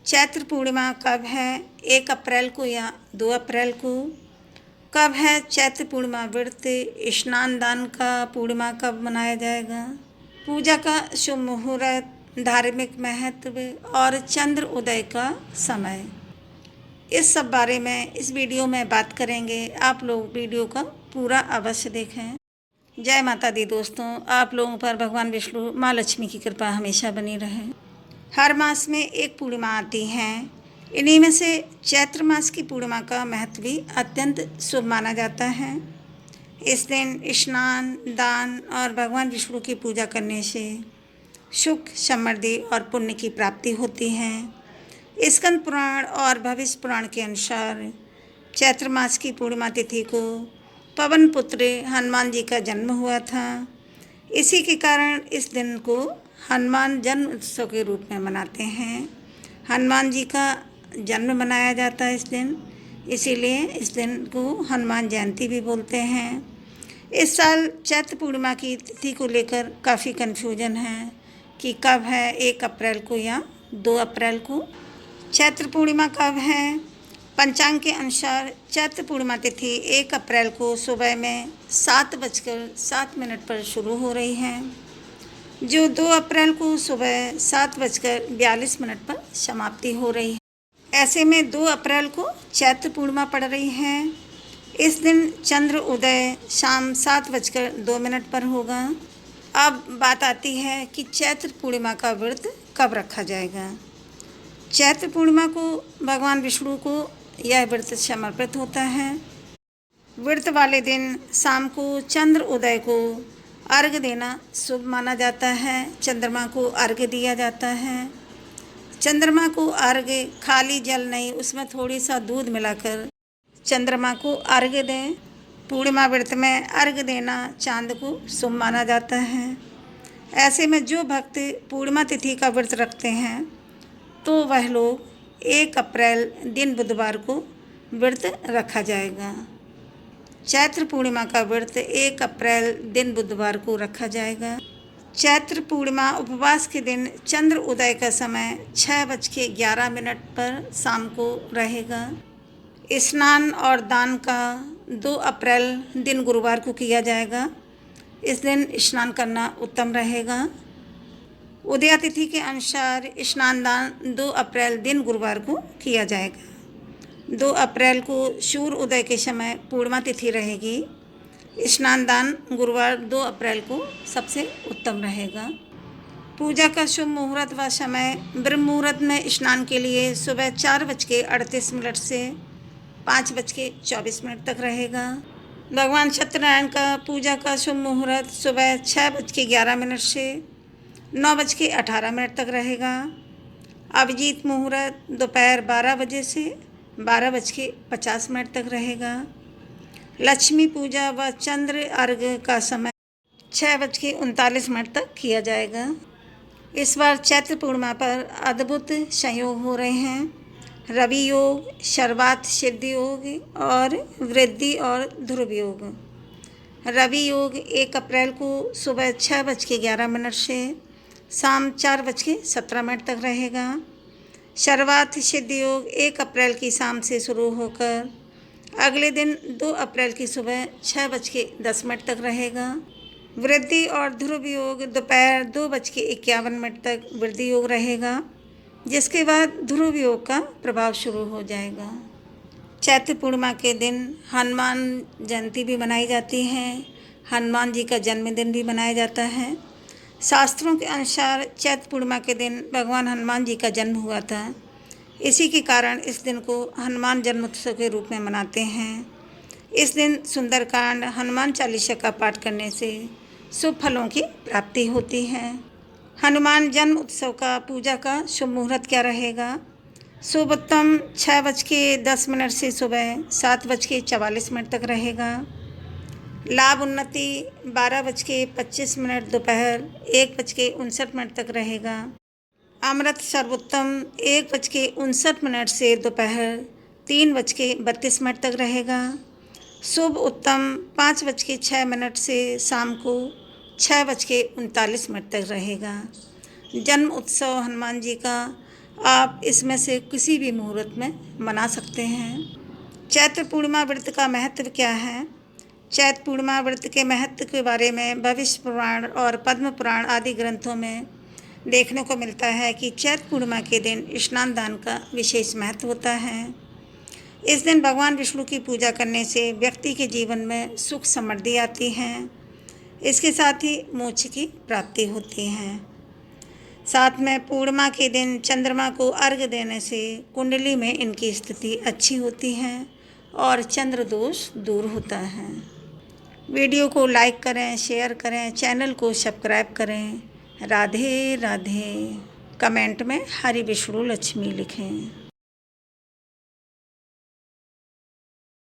चैत्र पूर्णिमा कब है? 1 अप्रैल को या 2 अप्रैल को? कब है चैत्र पूर्णिमा व्रत? स्नान दान का पूर्णिमा कब मनाया जाएगा? पूजा का शुभ मुहूर्त, धार्मिक महत्व और चंद्र उदय का समय, इस सब बारे में इस वीडियो में बात करेंगे। आप लोग वीडियो का पूरा अवश्य देखें। जय माता दी दोस्तों, आप लोगों पर भगवान विष्णु माँ लक्ष्मी की कृपा हमेशा बनी रहे। हर मास में एक पूर्णिमा आती है। इन्हीं में से चैत्र मास की पूर्णिमा का महत्व भी अत्यंत शुभ माना जाता है। इस दिन स्नान दान और भगवान विष्णु की पूजा करने से सुख समृद्धि और पुण्य की प्राप्ति होती है। स्कंद पुराण और भविष्य पुराण के अनुसार चैत्र मास की पूर्णिमा तिथि को पवन पुत्र हनुमान जी का जन्म हुआ था। इसी के कारण इस दिन को हनुमान जन्म उत्सव के रूप में मनाते हैं। हनुमान जी का जन्म मनाया जाता है इस दिन, इसीलिए इस दिन को हनुमान जयंती भी बोलते हैं। इस साल चैत्र पूर्णिमा की तिथि को लेकर काफ़ी कन्फ्यूजन है कि कब है, 1 अप्रैल को या 2 अप्रैल को। चैत्र पूर्णिमा कब है? पंचांग के अनुसार चैत्र पूर्णिमा तिथि 1 अप्रैल को सुबह में 7:07 पर शुरू हो रही है, जो 2 अप्रैल को सुबह 7:42 पर समाप्ति हो रही है। ऐसे में 2 अप्रैल को चैत्र पूर्णिमा पड़ रही है। इस दिन चंद्र उदय शाम 7:02 पर होगा। अब बात आती है कि चैत्र पूर्णिमा का व्रत कब रखा जाएगा। चैत्र पूर्णिमा को भगवान विष्णु को यह व्रत समर्पित होता है। व्रत वाले दिन शाम को चंद्र उदय को अर्घ्य देना शुभ माना जाता है। चंद्रमा को अर्घ्य दिया जाता है। चंद्रमा को अर्घ्य खाली जल नहीं, उसमें थोड़ी सा दूध मिलाकर चंद्रमा को अर्घ्य दें। पूर्णिमा व्रत में अर्घ्य देना चांद को शुभ माना जाता है। ऐसे में जो भक्त पूर्णिमा तिथि का व्रत रखते हैं तो वह लोग 1 अप्रैल दिन बुधवार को व्रत रखा जाएगा। चैत्र पूर्णिमा का व्रत 1 अप्रैल दिन बुधवार को रखा जाएगा। चैत्र पूर्णिमा उपवास के दिन चंद्र उदय का समय 6:11 पर शाम को रहेगा। स्नान और दान का 2 अप्रैल दिन गुरुवार को किया जाएगा। इस दिन स्नान करना उत्तम रहेगा। उदया तिथि के अनुसार स्नान दान 2 अप्रैल दिन गुरुवार को किया जाएगा। 2 अप्रैल को सूर्य उदय के समय पूर्णिमा तिथि रहेगी। स्नान दान गुरुवार 2 अप्रैल को सबसे उत्तम रहेगा। पूजा का शुभ मुहूर्त व समय ब्रह्म मुहूर्त में स्नान के लिए सुबह 4:38 से 5:24 तक रहेगा। भगवान सत्यनारायण का पूजा का शुभ मुहूर्त सुबह 6:11 से 9:18 तक रहेगा। अभिजीत मुहूर्त दोपहर 12 बजे से 12:50 तक रहेगा। लक्ष्मी पूजा व चंद्र अर्घ्य का समय 6:39 तक किया जाएगा। इस बार चैत्र पूर्णिमा पर अद्भुत संयोग हो रहे हैं। रवि योग, सर्वार्थ सिद्धि योग और वृद्धि और ध्रुव योग। रवि योग 1 अप्रैल को सुबह 6:11 से शाम 4:17 तक रहेगा। सर्वार्थ सिद्धि योग 1 अप्रैल की शाम से शुरू होकर अगले दिन 2 अप्रैल की सुबह 6:10 तक रहेगा। वृद्धि और ध्रुव योग दोपहर 2:51 तक वृद्धि योग रहेगा, जिसके बाद ध्रुव योग का प्रभाव शुरू हो जाएगा। चैत्र पूर्णिमा के दिन हनुमान जयंती भी मनाई जाती है। हनुमान जी का जन्मदिन भी मनाया जाता है। शास्त्रों के अनुसार चैत्र पूर्णिमा के दिन भगवान हनुमान जी का जन्म हुआ था। इसी के कारण इस दिन को हनुमान जन्मोत्सव के रूप में मनाते हैं। इस दिन सुंदरकांड, हनुमान चालीसा का पाठ करने से शुभ फलों की प्राप्ति होती है। हनुमान जन्म उत्सव का पूजा का शुभ मुहूर्त क्या रहेगा? शुभोत्तम 6:10 से सुबह 7:44 तक रहेगा। लाभ उन्नति 12:25 दोपहर 1:59 तक रहेगा। अमृत सर्वोत्तम 1:59 से दोपहर 3:32 तक रहेगा। शुभ उत्तम 5:06 से शाम को 6:39 तक रहेगा। जन्म उत्सव हनुमान जी का आप इसमें से किसी भी मुहूर्त में मना सकते हैं। चैत्र पूर्णिमा व्रत का महत्व क्या है? चैत्र पूर्णिमा व्रत के महत्व के बारे में भविष्य पुराण और पद्म पुराण आदि ग्रंथों में देखने को मिलता है कि चैत्र पूर्णिमा के दिन स्नान दान का विशेष महत्व होता है। इस दिन भगवान विष्णु की पूजा करने से व्यक्ति के जीवन में सुख समृद्धि आती है। इसके साथ ही मोक्ष की प्राप्ति होती है। साथ में पूर्णिमा के दिन चंद्रमा को अर्घ्य देने से कुंडली में इनकी स्थिति अच्छी होती है और चंद्र दोष दूर होता है। वीडियो को लाइक करें, शेयर करें, चैनल को सब्सक्राइब करें। राधे राधे। कमेंट में हरि विष्णु लक्ष्मी लिखें।